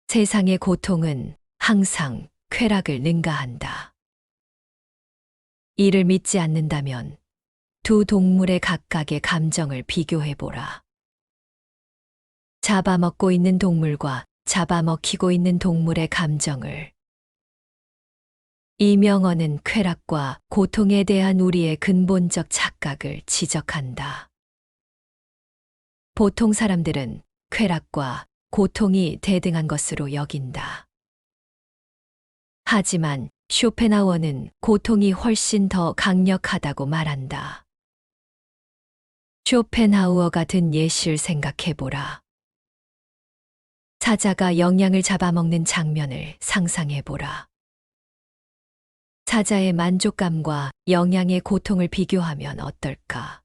세상의 고통은 항상 쾌락을 능가한다. 이를 믿지 않는다면 두 동물의 각각의 감정을 비교해보라. 잡아먹고 있는 동물과 잡아먹히고 있는 동물의 감정을. 이 명언은 쾌락과 고통에 대한 우리의 근본적 착각을 지적한다. 보통 사람들은 쾌락과 고통이 대등한 것으로 여긴다. 하지만 쇼펜하우어는 고통이 훨씬 더 강력하다고 말한다. 쇼펜하우어가 든 예시를 생각해보라. 사자가 영양을 잡아먹는 장면을 상상해보라. 사자의 만족감과 영양의 고통을 비교하면 어떨까?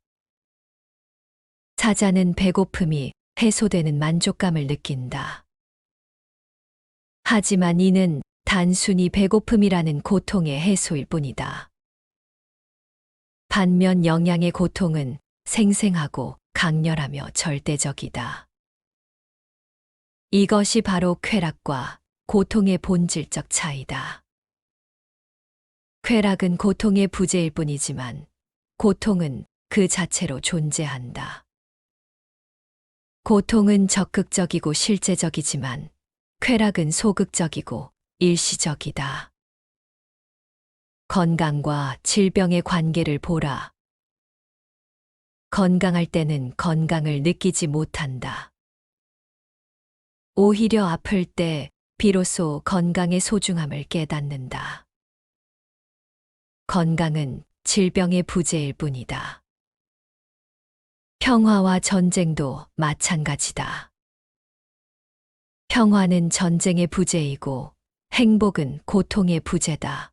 사자는 배고픔이 해소되는 만족감을 느낀다. 하지만 이는 단순히 배고픔이라는 고통의 해소일 뿐이다. 반면 영양의 고통은 생생하고 강렬하며 절대적이다. 이것이 바로 쾌락과 고통의 본질적 차이다. 쾌락은 고통의 부재일 뿐이지만 고통은 그 자체로 존재한다. 고통은 적극적이고 실제적이지만 쾌락은 소극적이고 일시적이다. 건강과 질병의 관계를 보라. 건강할 때는 건강을 느끼지 못한다. 오히려 아플 때 비로소 건강의 소중함을 깨닫는다. 건강은 질병의 부재일 뿐이다. 평화와 전쟁도 마찬가지다. 평화는 전쟁의 부재이고 행복은 고통의 부재다.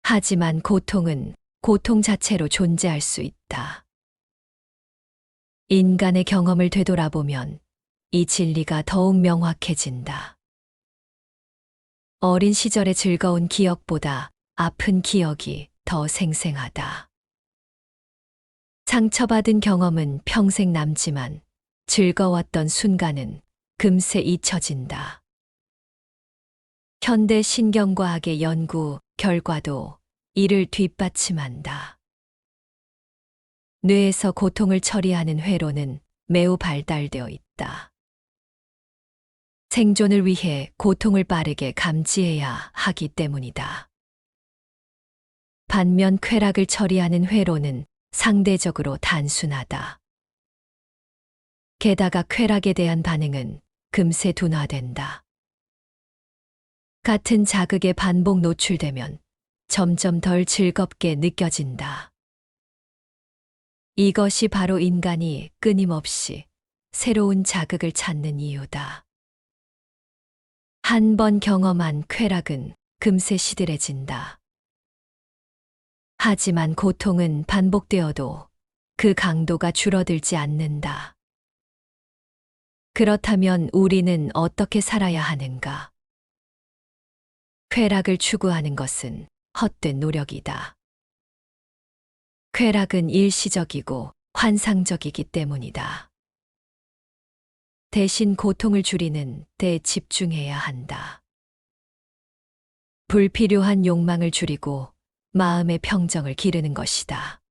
하지만 고통은 고통 자체로 존재할 수 있다. 인간의 경험을 되돌아보면 이 진리가 더욱 명확해진다. 어린 시절의 즐거운 기억보다 아픈 기억이 더 생생하다. 상처받은 경험은 평생 남지만 즐거웠던 순간은 금세 잊혀진다. 현대 신경과학의 연구 결과도 이를 뒷받침한다. 뇌에서 고통을 처리하는 회로는 매우 발달되어 있다. 생존을 위해 고통을 빠르게 감지해야 하기 때문이다. 반면 쾌락을 처리하는 회로는 상대적으로 단순하다. 게다가 쾌락에 대한 반응은 금세 둔화된다. 같은 자극에 반복 노출되면 점점 덜 즐겁게 느껴진다. 이것이 바로 인간이 끊임없이 새로운 자극을 찾는 이유다. 한 번 경험한 쾌락은 금세 시들해진다. 하지만 고통은 반복되어도 그 강도가 줄어들지 않는다. 그렇다면 우리는 어떻게 살아야 하는가? 쾌락을 추구하는 것은 헛된 노력이다. 쾌락은 일시적이고 환상적이기 때문이다. 대신 고통을 줄이는 데 집중해야 한다. 불필요한 욕망을 줄이고 마음의 평정을 기르는 것이다.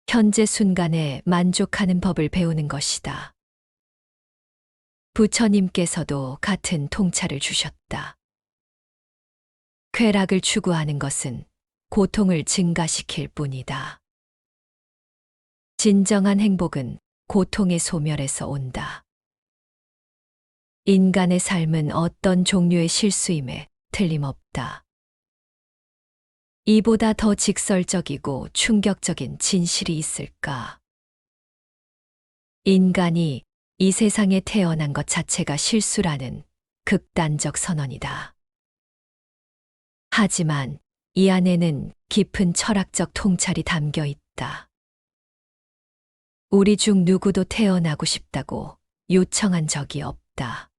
현재 순간에 만족하는 법을 배우는 것이다. 부처님께서도 같은 통찰을 주셨다. 쾌락을 추구하는 것은 고통을 증가시킬 뿐이다. 진정한 행복은 고통의 소멸에서 온다. 인간의 삶은 어떤 종류의 실수임에 틀림없다. 이보다 더 직설적이고 충격적인 진실이 있을까? 인간이 이 세상에 태어난 것 자체가 실수라는 극단적 선언이다. 하지만 이 안에는 깊은 철학적 통찰이 담겨 있다. 우리 중 누구도 태어나고 싶다고 요청한 적이 없다.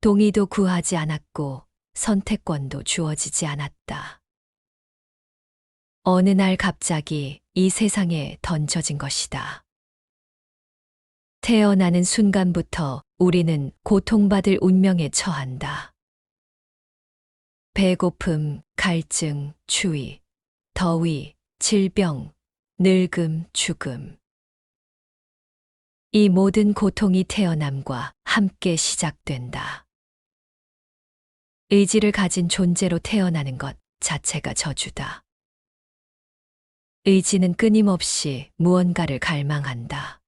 동의도 구하지 않았고 선택권도 주어지지 않았다. 어느 날 갑자기 이 세상에 던져진 것이다. 태어나는 순간부터 우리는 고통받을 운명에 처한다. 배고픔, 갈증, 추위, 더위, 질병, 늙음, 죽음. 이 모든 고통이 태어남과 함께 시작된다. 의지를 가진 존재로 태어나는 것 자체가 저주다. 의지는 끊임없이 무언가를 갈망한다.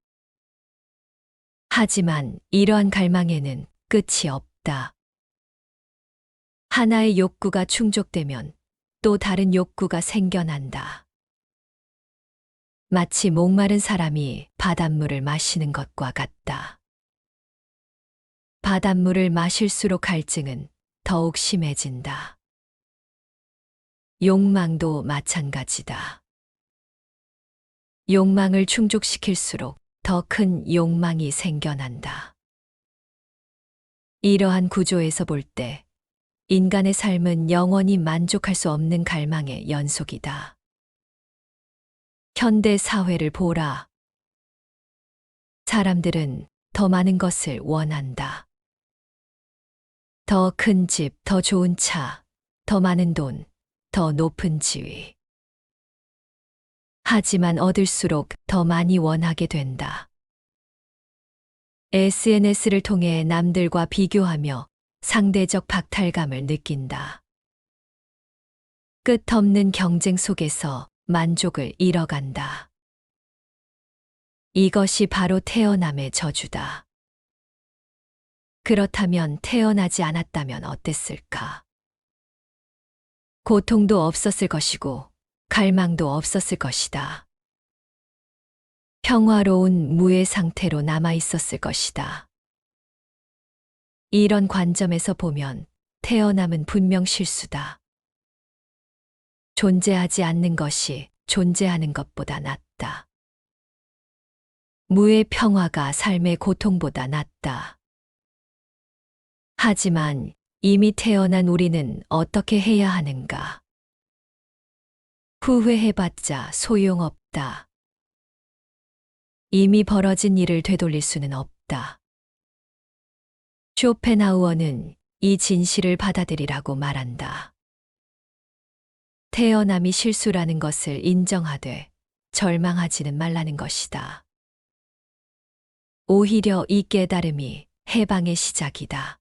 하지만 이러한 갈망에는 끝이 없다. 하나의 욕구가 충족되면 또 다른 욕구가 생겨난다. 마치 목마른 사람이 바닷물을 마시는 것과 같다. 바닷물을 마실수록 갈증은 더욱 심해진다. 욕망도 마찬가지다. 욕망을 충족시킬수록 더 큰 욕망이 생겨난다. 이러한 구조에서 볼 때 인간의 삶은 영원히 만족할 수 없는 갈망의 연속이다. 현대 사회를 보라. 사람들은 더 많은 것을 원한다. 더 큰 집, 더 좋은 차, 더 많은 돈, 더 높은 지위. 하지만 얻을수록 더 많이 원하게 된다. SNS를 통해 남들과 비교하며 상대적 박탈감을 느낀다. 끝없는 경쟁 속에서 만족을 잃어간다. 이것이 바로 태어남의 저주다. 그렇다면 태어나지 않았다면 어땠을까? 고통도 없었을 것이고 갈망도 없었을 것이다. 평화로운 무의 상태로 남아 있었을 것이다. 이런 관점에서 보면 태어남은 분명 실수다. 존재하지 않는 것이 존재하는 것보다 낫다. 무의 평화가 삶의 고통보다 낫다. 하지만 이미 태어난 우리는 어떻게 해야 하는가? 후회해봤자 소용없다. 이미 벌어진 일을 되돌릴 수는 없다. 쇼펜하우어는 이 진실을 받아들이라고 말한다. 태어남이 실수라는 것을 인정하되 절망하지는 말라는 것이다. 오히려 이 깨달음이 해방의 시작이다.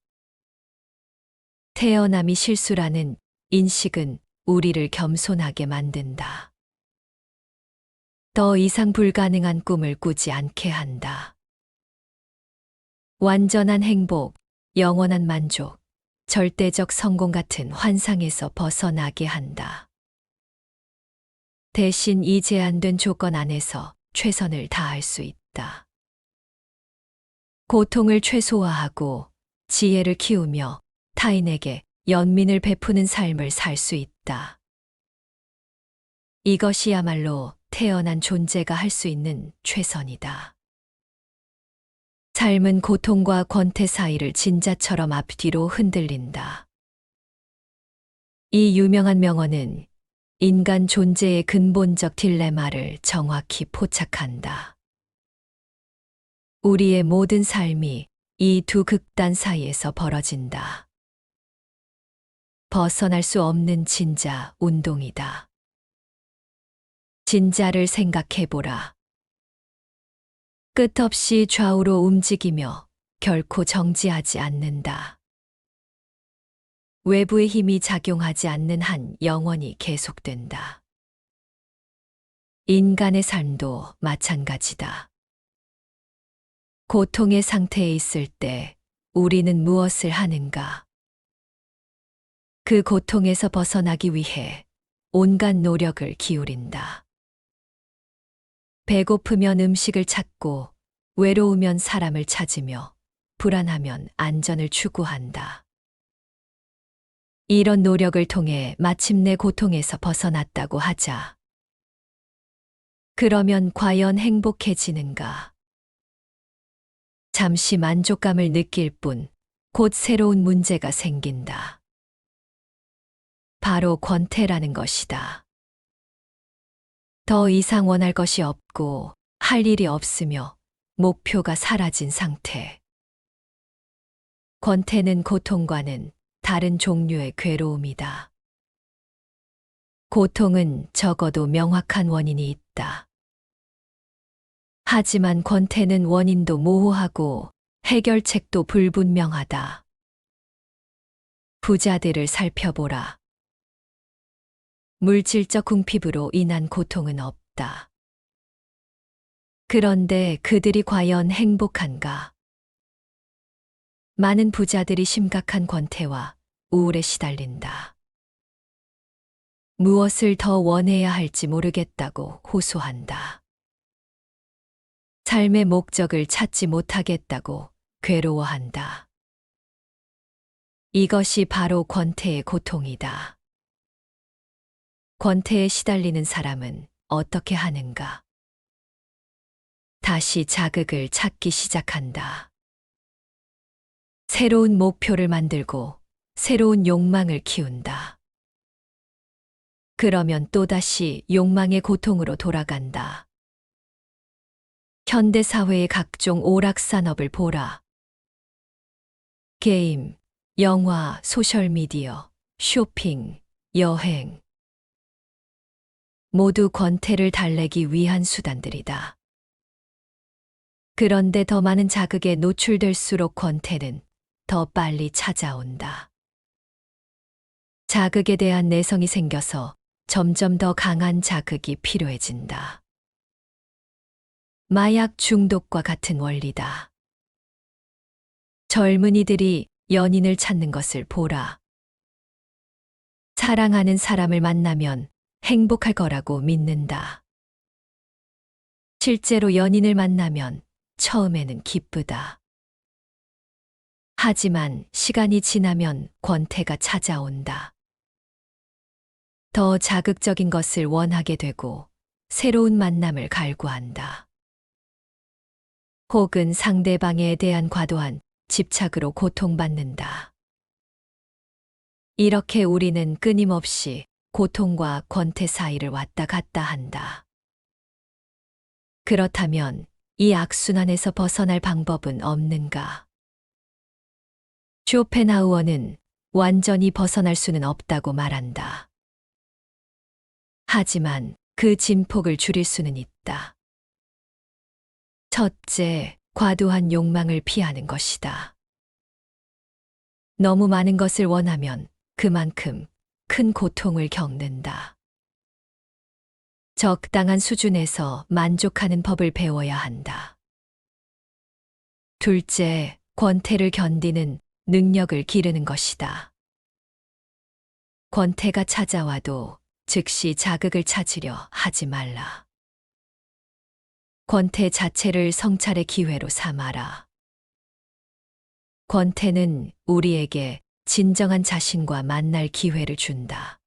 태어남이 실수라는 인식은 우리를 겸손하게 만든다. 더 이상 불가능한 꿈을 꾸지 않게 한다. 완전한 행복, 영원한 만족, 절대적 성공 같은 환상에서 벗어나게 한다. 대신 이 제한된 조건 안에서 최선을 다할 수 있다. 고통을 최소화하고 지혜를 키우며 타인에게 연민을 베푸는 삶을 살 수 있다. 이것이야말로 태어난 존재가 할 수 있는 최선이다. 삶은 고통과 권태 사이를 진자처럼 앞뒤로 흔들린다. 이 유명한 명언은 인간 존재의 근본적 딜레마를 정확히 포착한다. 우리의 모든 삶이 이 두 극단 사이에서 벌어진다. 벗어날 수 없는 진자 운동이다. 진자를 생각해보라. 끝없이 좌우로 움직이며 결코 정지하지 않는다. 외부의 힘이 작용하지 않는 한 영원히 계속된다. 인간의 삶도 마찬가지다. 고통의 상태에 있을 때 우리는 무엇을 하는가? 그 고통에서 벗어나기 위해 온갖 노력을 기울인다. 배고프면 음식을 찾고, 외로우면 사람을 찾으며, 불안하면 안전을 추구한다. 이런 노력을 통해 마침내 고통에서 벗어났다고 하자. 그러면 과연 행복해지는가? 잠시 만족감을 느낄 뿐, 곧 새로운 문제가 생긴다. 바로 권태라는 것이다. 더 이상 원할 것이 없고 할 일이 없으며 목표가 사라진 상태. 권태는 고통과는 다른 종류의 괴로움이다. 고통은 적어도 명확한 원인이 있다. 하지만 권태는 원인도 모호하고 해결책도 불분명하다. 부자들을 살펴보라. 물질적 궁핍으로 인한 고통은 없다. 그런데 그들이 과연 행복한가? 많은 부자들이 심각한 권태와 우울에 시달린다. 무엇을 더 원해야 할지 모르겠다고 호소한다. 삶의 목적을 찾지 못하겠다고 괴로워한다. 이것이 바로 권태의 고통이다. 권태에 시달리는 사람은 어떻게 하는가? 다시 자극을 찾기 시작한다. 새로운 목표를 만들고 새로운 욕망을 키운다. 그러면 또다시 욕망의 고통으로 돌아간다. 현대사회의 각종 오락산업을 보라. 게임, 영화, 소셜미디어, 쇼핑, 여행. 모두 권태를 달래기 위한 수단들이다. 그런데 더 많은 자극에 노출될수록 권태는 더 빨리 찾아온다. 자극에 대한 내성이 생겨서 점점 더 강한 자극이 필요해진다. 마약 중독과 같은 원리다. 젊은이들이 연인을 찾는 것을 보라. 사랑하는 사람을 만나면 행복할 거라고 믿는다. 실제로 연인을 만나면 처음에는 기쁘다. 하지만 시간이 지나면 권태가 찾아온다. 더 자극적인 것을 원하게 되고 새로운 만남을 갈구한다. 혹은 상대방에 대한 과도한 집착으로 고통받는다. 이렇게 우리는 끊임없이 고통과 권태 사이를 왔다 갔다 한다. 그렇다면 이 악순환에서 벗어날 방법은 없는가? 쇼펜하우어는 완전히 벗어날 수는 없다고 말한다. 하지만 그 진폭을 줄일 수는 있다. 첫째, 과도한 욕망을 피하는 것이다. 너무 많은 것을 원하면 그만큼 큰 고통을 겪는다. 적당한 수준에서 만족하는 법을 배워야 한다. 둘째, 권태를 견디는 능력을 기르는 것이다. 권태가 찾아와도 즉시 자극을 찾으려 하지 말라. 권태 자체를 성찰의 기회로 삼아라. 권태는 우리에게 진정한 자신과 만날 기회를 준다.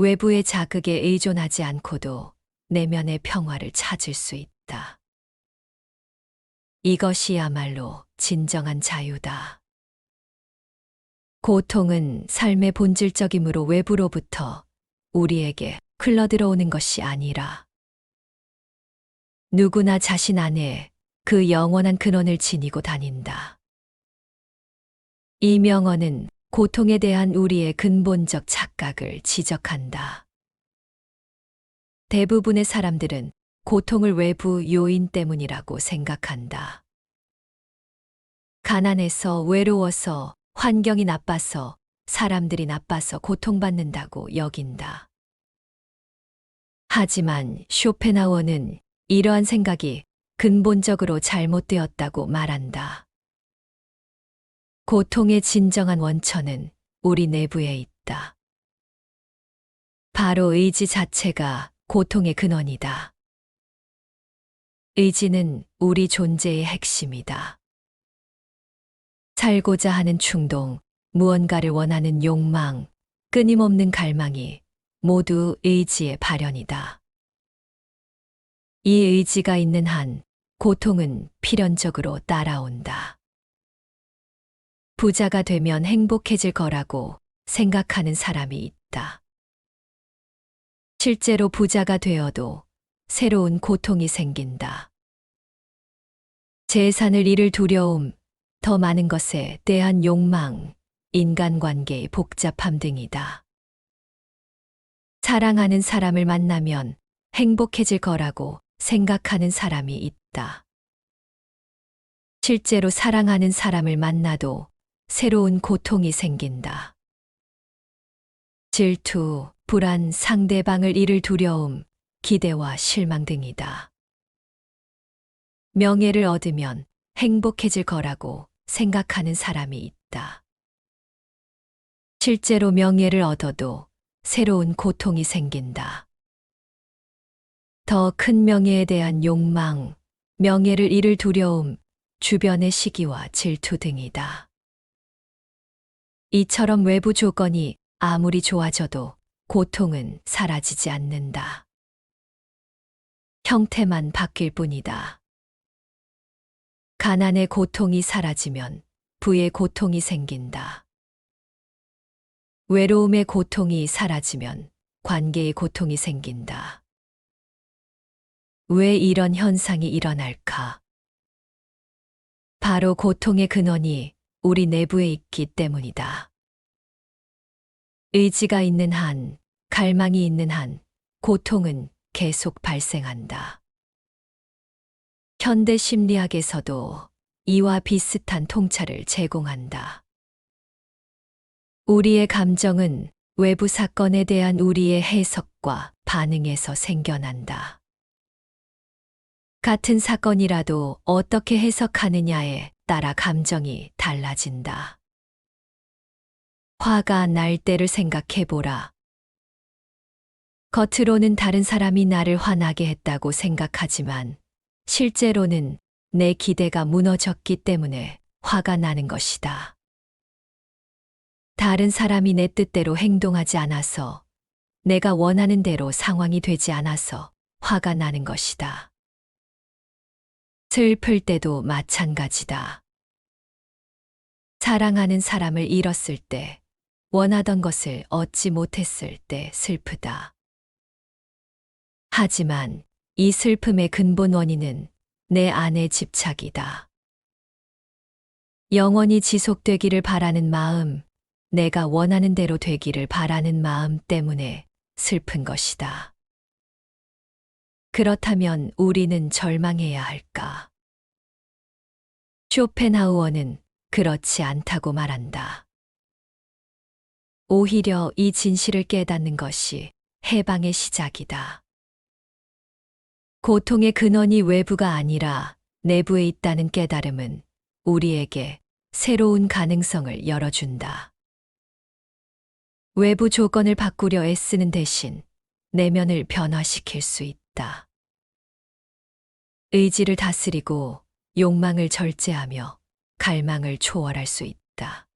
외부의 자극에 의존하지 않고도 내면의 평화를 찾을 수 있다. 이것이야말로 진정한 자유다. 고통은 삶의 본질적이므로 외부로부터 우리에게 흘러들어오는 것이 아니라 누구나 자신 안에 그 영원한 근원을 지니고 다닌다. 이 명언은 고통에 대한 우리의 근본적 착각을 지적한다. 대부분의 사람들은 고통을 외부 요인 때문이라고 생각한다. 가난해서, 외로워서, 환경이 나빠서, 사람들이 나빠서 고통받는다고 여긴다. 하지만 쇼펜하우어는 이러한 생각이 근본적으로 잘못되었다고 말한다. 고통의 진정한 원천은 우리 내부에 있다. 바로 의지 자체가 고통의 근원이다. 의지는 우리 존재의 핵심이다. 살고자 하는 충동, 무언가를 원하는 욕망, 끊임없는 갈망이 모두 의지의 발현이다. 이 의지가 있는 한 고통은 필연적으로 따라온다. 부자가 되면 행복해질 거라고 생각하는 사람이 있다. 실제로 부자가 되어도 새로운 고통이 생긴다. 재산을 잃을 두려움, 더 많은 것에 대한 욕망, 인간관계의 복잡함 등이다. 사랑하는 사람을 만나면 행복해질 거라고 생각하는 사람이 있다. 실제로 사랑하는 사람을 만나도 새로운 고통이 생긴다. 질투, 불안, 상대방을 잃을 두려움, 기대와 실망 등이다. 명예를 얻으면 행복해질 거라고 생각하는 사람이 있다. 실제로 명예를 얻어도 새로운 고통이 생긴다. 더 큰 명예에 대한 욕망, 명예를 잃을 두려움, 주변의 시기와 질투 등이다. 이처럼 외부 조건이 아무리 좋아져도 고통은 사라지지 않는다. 형태만 바뀔 뿐이다. 가난의 고통이 사라지면 부의 고통이 생긴다. 외로움의 고통이 사라지면 관계의 고통이 생긴다. 왜 이런 현상이 일어날까? 바로 고통의 근원이 우리 내부에 있기 때문이다. 의지가 있는 한, 갈망이 있는 한, 고통은 계속 발생한다. 현대 심리학에서도 이와 비슷한 통찰을 제공한다. 우리의 감정은 외부 사건에 대한 우리의 해석과 반응에서 생겨난다. 같은 사건이라도 어떻게 해석하느냐에 따라 감정이 달라진다. 화가 날 때를 생각해보라. 겉으로는 다른 사람이 나를 화나게 했다고 생각하지만 실제로는 내 기대가 무너졌기 때문에 화가 나는 것이다. 다른 사람이 내 뜻대로 행동하지 않아서, 내가 원하는 대로 상황이 되지 않아서 화가 나는 것이다. 슬플 때도 마찬가지다. 사랑하는 사람을 잃었을 때, 원하던 것을 얻지 못했을 때 슬프다. 하지만 이 슬픔의 근본 원인은 내 안의 집착이다. 영원히 지속되기를 바라는 마음, 내가 원하는 대로 되기를 바라는 마음 때문에 슬픈 것이다. 그렇다면 우리는 절망해야 할까? 쇼펜하우어는 그렇지 않다고 말한다. 오히려 이 진실을 깨닫는 것이 해방의 시작이다. 고통의 근원이 외부가 아니라 내부에 있다는 깨달음은 우리에게 새로운 가능성을 열어준다. 외부 조건을 바꾸려 애쓰는 대신 내면을 변화시킬 수 있다. 의지를 다스리고 욕망을 절제하며 갈망을 초월할 수 있다.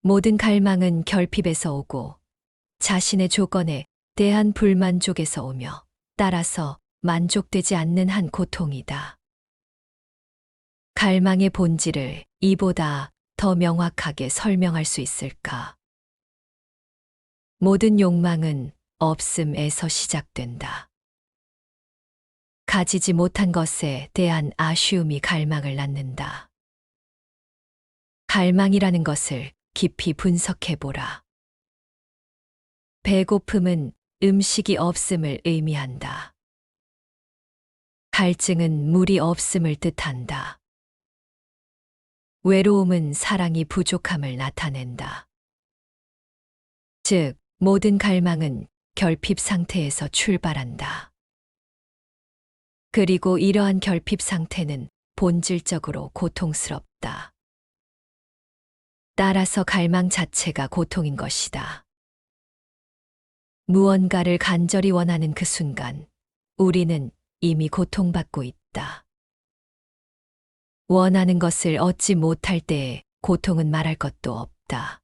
모든 갈망은 결핍에서 오고 자신의 조건에 대한 불만족에서 오며 따라서 만족되지 않는 한 고통이다. 갈망의 본질을 이보다 더 명확하게 설명할 수 있을까? 모든 욕망은 없음에서 시작된다. 가지지 못한 것에 대한 아쉬움이 갈망을 낳는다. 갈망이라는 것을 깊이 분석해보라. 배고픔은 음식이 없음을 의미한다. 갈증은 물이 없음을 뜻한다. 외로움은 사랑이 부족함을 나타낸다. 즉, 모든 갈망은 결핍 상태에서 출발한다. 그리고 이러한 결핍 상태는 본질적으로 고통스럽다. 따라서 갈망 자체가 고통인 것이다. 무언가를 간절히 원하는 그 순간, 우리는 이미 고통받고 있다. 원하는 것을 얻지 못할 때에 고통은 말할 것도 없다.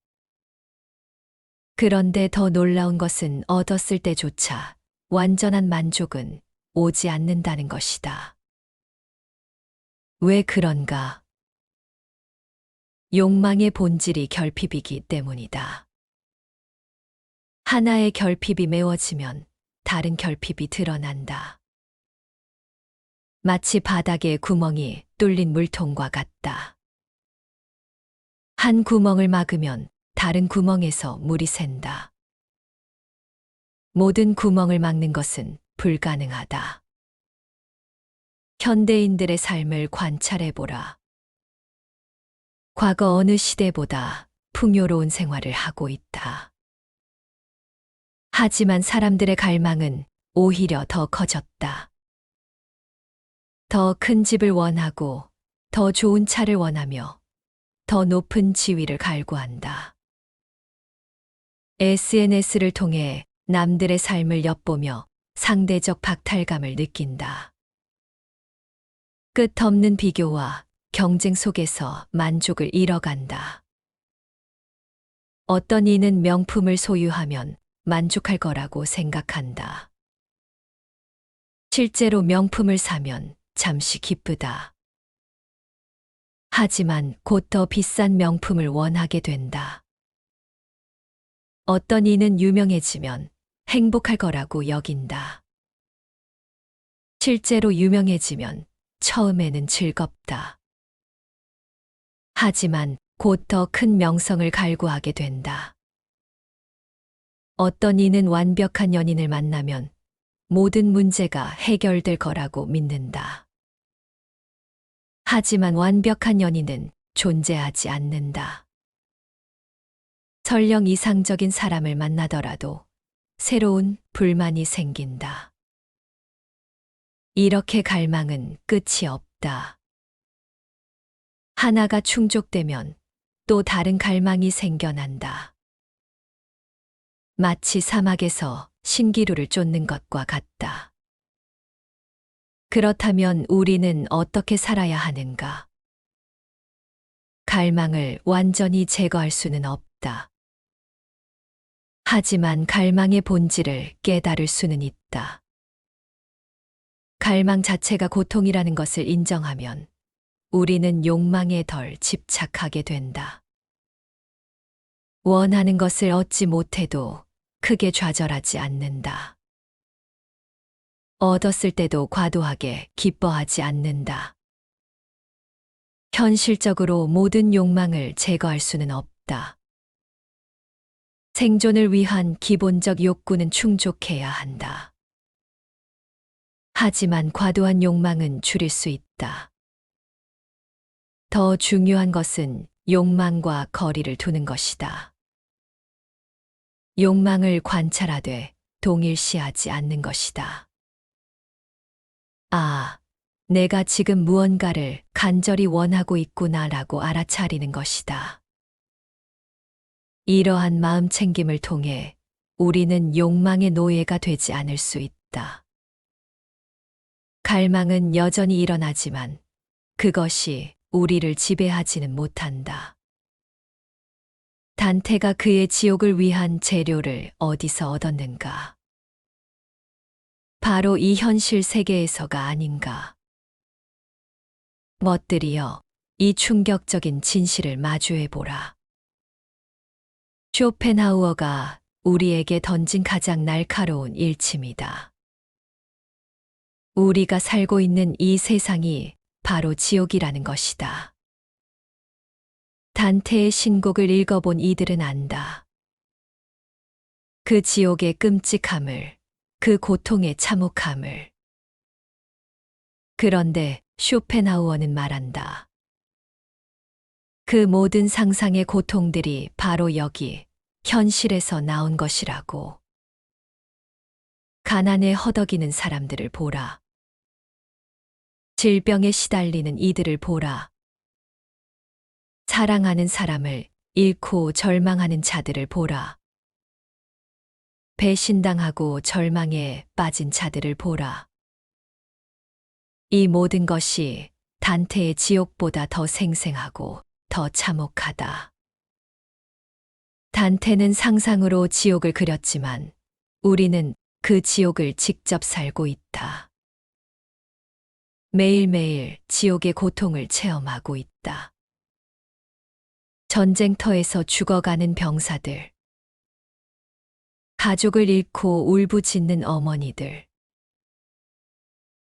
그런데 더 놀라운 것은 얻었을 때조차 완전한 만족은 오지 않는다는 것이다. 왜 그런가? 욕망의 본질이 결핍이기 때문이다. 하나의 결핍이 메워지면 다른 결핍이 드러난다. 마치 바닥에 구멍이 뚫린 물통과 같다. 한 구멍을 막으면 다른 구멍에서 물이 샌다. 모든 구멍을 막는 것은 불가능하다. 현대인들의 삶을 관찰해보라. 과거 어느 시대보다 풍요로운 생활을 하고 있다. 하지만 사람들의 갈망은 오히려 더 커졌다. 더 큰 집을 원하고, 더 좋은 차를 원하며, 더 높은 지위를 갈구한다. SNS를 통해 남들의 삶을 엿보며 상대적 박탈감을 느낀다. 끝없는 비교와 경쟁 속에서 만족을 잃어간다. 어떤 이는 명품을 소유하면 만족할 거라고 생각한다. 실제로 명품을 사면 잠시 기쁘다. 하지만 곧 더 비싼 명품을 원하게 된다. 어떤 이는 유명해지면 행복할 거라고 여긴다. 실제로 유명해지면 처음에는 즐겁다. 하지만 곧 더 큰 명성을 갈구하게 된다. 어떤 이는 완벽한 연인을 만나면 모든 문제가 해결될 거라고 믿는다. 하지만 완벽한 연인은 존재하지 않는다. 설령 이상적인 사람을 만나더라도 새로운 불만이 생긴다. 이렇게 갈망은 끝이 없다. 하나가 충족되면 또 다른 갈망이 생겨난다. 마치 사막에서 신기루를 쫓는 것과 같다. 그렇다면 우리는 어떻게 살아야 하는가? 갈망을 완전히 제거할 수는 없다. 하지만 갈망의 본질을 깨달을 수는 있다. 갈망 자체가 고통이라는 것을 인정하면 우리는 욕망에 덜 집착하게 된다. 원하는 것을 얻지 못해도 크게 좌절하지 않는다. 얻었을 때도 과도하게 기뻐하지 않는다. 현실적으로 모든 욕망을 제거할 수는 없다. 생존을 위한 기본적 욕구는 충족해야 한다. 하지만 과도한 욕망은 줄일 수 있다. 더 중요한 것은 욕망과 거리를 두는 것이다. 욕망을 관찰하되 동일시하지 않는 것이다. 아, 내가 지금 무언가를 간절히 원하고 있구나라고 알아차리는 것이다. 이러한 마음 챙김을 통해 우리는 욕망의 노예가 되지 않을 수 있다. 갈망은 여전히 일어나지만 그것이 우리를 지배하지는 못한다. 단테가 그의 지옥을 위한 재료를 어디서 얻었는가? 바로 이 현실 세계에서가 아닌가? 멋들이여, 이 충격적인 진실을 마주해보라. 쇼펜하우어가 우리에게 던진 가장 날카로운 일침이다. 우리가 살고 있는 이 세상이 바로 지옥이라는 것이다. 단테의 신곡을 읽어본 이들은 안다. 그 지옥의 끔찍함을, 그 고통의 참혹함을. 그런데 쇼펜하우어는 말한다. 그 모든 상상의 고통들이 바로 여기, 현실에서 나온 것이라고. 가난에 허덕이는 사람들을 보라. 질병에 시달리는 이들을 보라. 사랑하는 사람을 잃고 절망하는 자들을 보라. 배신당하고 절망에 빠진 자들을 보라. 이 모든 것이 단테의 지옥보다 더 생생하고 더 참혹하다. 단테는 상상으로 지옥을 그렸지만 우리는 그 지옥을 직접 살고 있다. 매일매일 지옥의 고통을 체험하고 있다. 전쟁터에서 죽어가는 병사들, 가족을 잃고 울부짖는 어머니들,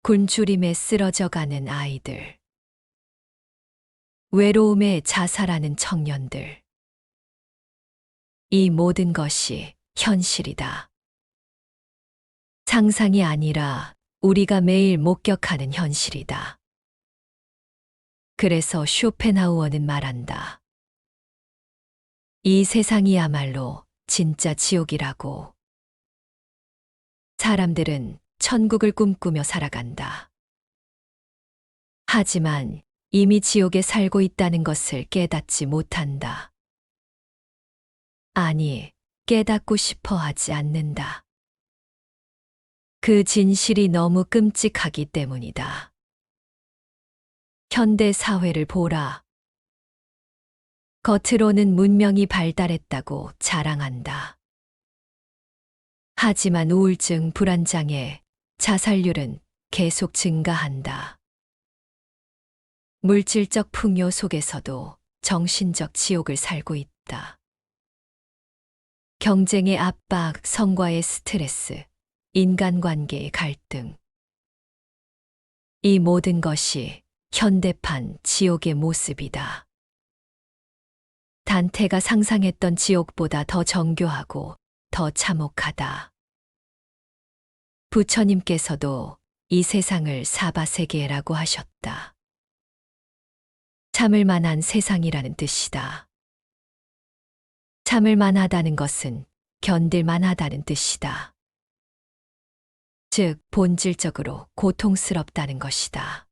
굶주림에 쓰러져가는 아이들, 외로움에 자살하는 청년들. 이 모든 것이 현실이다. 상상이 아니라 우리가 매일 목격하는 현실이다. 그래서 쇼펜하우어는 말한다. 이 세상이야말로 진짜 지옥이라고. 사람들은 천국을 꿈꾸며 살아간다. 하지만 이미 지옥에 살고 있다는 것을 깨닫지 못한다. 아니, 깨닫고 싶어 하지 않는다. 그 진실이 너무 끔찍하기 때문이다. 현대 사회를 보라. 겉으로는 문명이 발달했다고 자랑한다. 하지만 우울증, 불안장애, 자살률은 계속 증가한다. 물질적 풍요 속에서도 정신적 지옥을 살고 있다. 경쟁의 압박, 성과의 스트레스, 인간관계의 갈등. 이 모든 것이 현대판 지옥의 모습이다. 단테가 상상했던 지옥보다 더 정교하고 더 참혹하다. 부처님께서도 이 세상을 사바세계라고 하셨다. 참을 만한 세상이라는 뜻이다. 참을 만하다는 것은 견딜 만하다는 뜻이다. 즉, 본질적으로 고통스럽다는 것이다.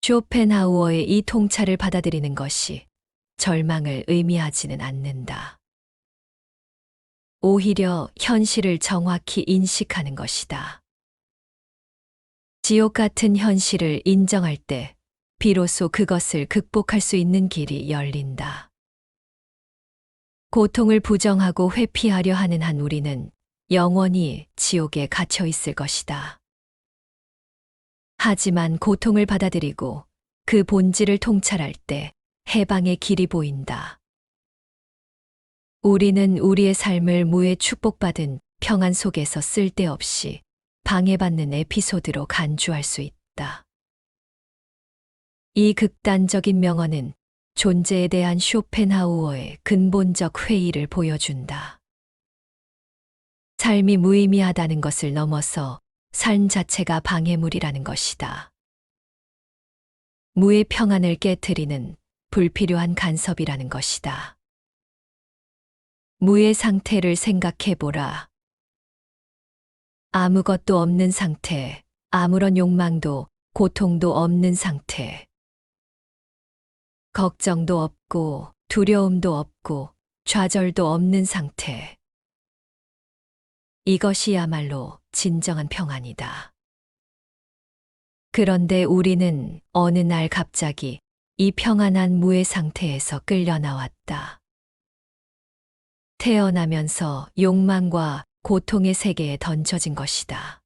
쇼펜하우어의 이 통찰을 받아들이는 것이 절망을 의미하지는 않는다. 오히려 현실을 정확히 인식하는 것이다. 지옥 같은 현실을 인정할 때 비로소 그것을 극복할 수 있는 길이 열린다. 고통을 부정하고 회피하려 하는 한 우리는 영원히 지옥에 갇혀 있을 것이다. 하지만 고통을 받아들이고 그 본질을 통찰할 때 해방의 길이 보인다. 우리는 우리의 삶을 무에 축복받은 평안 속에서 쓸데없이 방해받는 에피소드로 간주할 수 있다. 이 극단적인 명언은 존재에 대한 쇼펜하우어의 근본적 회의를 보여준다. 삶이 무의미하다는 것을 넘어서 삶 자체가 방해물이라는 것이다. 무의 평안을 깨트리는 불필요한 간섭이라는 것이다. 무의 상태를 생각해보라. 아무것도 없는 상태, 아무런 욕망도 고통도 없는 상태. 걱정도 없고 두려움도 없고 좌절도 없는 상태. 이것이야말로 진정한 평안이다. 그런데 우리는 어느 날 갑자기 이 평안한 무의 상태에서 끌려나왔다. 태어나면서 욕망과 고통의 세계에 던져진 것이다.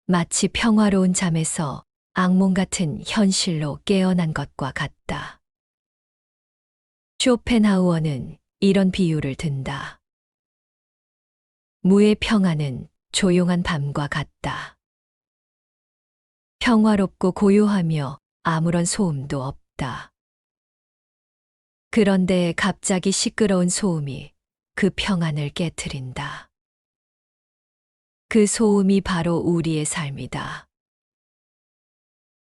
마치 평화로운 잠에서 악몽 같은 현실로 깨어난 것과 같다. 쇼펜하우어는 이런 비유를 든다. 무의 평안은 조용한 밤과 같다. 평화롭고 고요하며 아무런 소음도 없다. 그런데 갑자기 시끄러운 소음이 그 평안을 깨트린다. 그 소음이 바로 우리의 삶이다.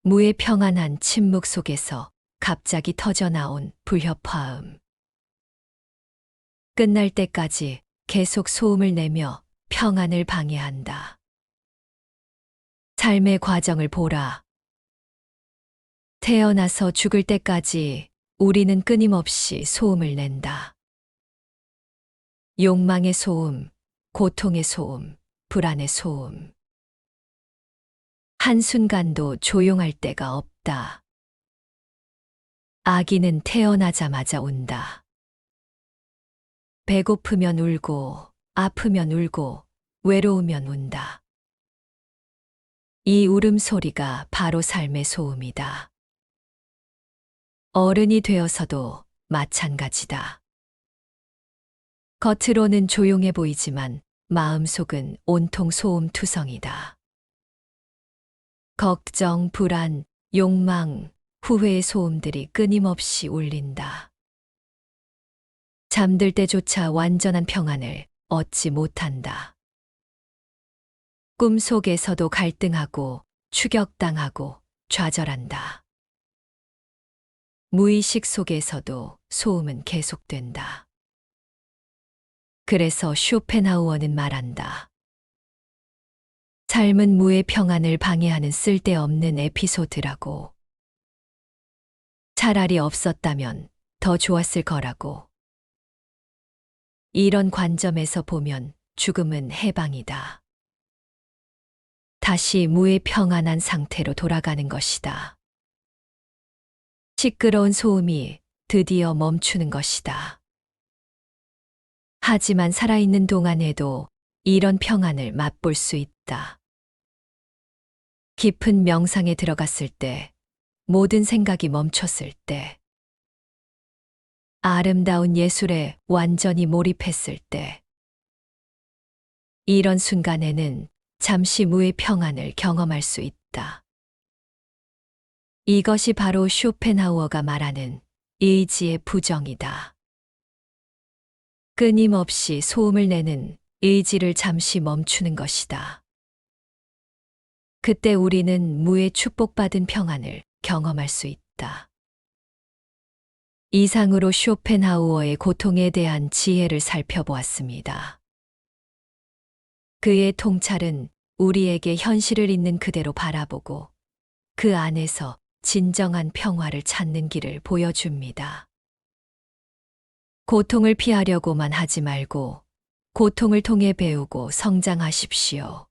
무의 평안한 침묵 속에서 갑자기 터져나온 불협화음. 끝날 때까지 계속 소음을 내며 평안을 방해한다. 삶의 과정을 보라. 태어나서 죽을 때까지 우리는 끊임없이 소음을 낸다. 욕망의 소음, 고통의 소음, 불안의 소음. 한순간도 조용할 데가 없다. 아기는 태어나자마자 운다. 배고프면 울고, 아프면 울고, 외로우면 운다. 이 울음소리가 바로 삶의 소음이다. 어른이 되어서도 마찬가지다. 겉으로는 조용해 보이지만 마음속은 온통 소음투성이다. 걱정, 불안, 욕망, 후회의 소음들이 끊임없이 울린다. 잠들 때조차 완전한 평안을 얻지 못한다. 꿈 속에서도 갈등하고 추격당하고 좌절한다. 무의식 속에서도 소음은 계속된다. 그래서 쇼펜하우어는 말한다. 삶은 무의 평안을 방해하는 쓸데없는 에피소드라고. 차라리 없었다면 더 좋았을 거라고. 이런 관점에서 보면 죽음은 해방이다. 다시 무의 평안한 상태로 돌아가는 것이다. 시끄러운 소음이 드디어 멈추는 것이다. 하지만 살아있는 동안에도 이런 평안을 맛볼 수 있다. 깊은 명상에 들어갔을 때, 모든 생각이 멈췄을 때, 아름다운 예술에 완전히 몰입했을 때, 이런 순간에는 잠시 무의 평안을 경험할 수 있다. 이것이 바로 쇼펜하우어가 말하는 의지의 부정이다. 끊임없이 소음을 내는 의지를 잠시 멈추는 것이다. 그때 우리는 무의 축복받은 평안을 경험할 수 있다. 이상으로 쇼펜하우어의 고통에 대한 지혜를 살펴보았습니다. 그의 통찰은 우리에게 현실을 있는 그대로 바라보고 그 안에서 진정한 평화를 찾는 길을 보여줍니다. 고통을 피하려고만 하지 말고 고통을 통해 배우고 성장하십시오.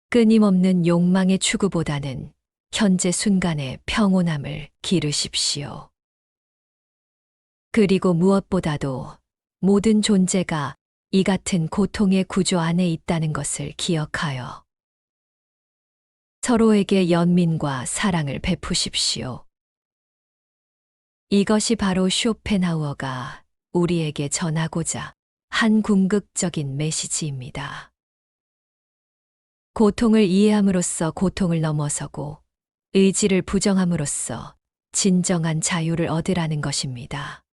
끊임없는 욕망의 추구보다는 현재 순간의 평온함을 기르십시오. 그리고 무엇보다도 모든 존재가 이 같은 고통의 구조 안에 있다는 것을 기억하여 서로에게 연민과 사랑을 베푸십시오. 이것이 바로 쇼펜하우어가 우리에게 전하고자 한 궁극적인 메시지입니다. 고통을 이해함으로써 고통을 넘어서고 의지를 부정함으로써 진정한 자유를 얻으라는 것입니다.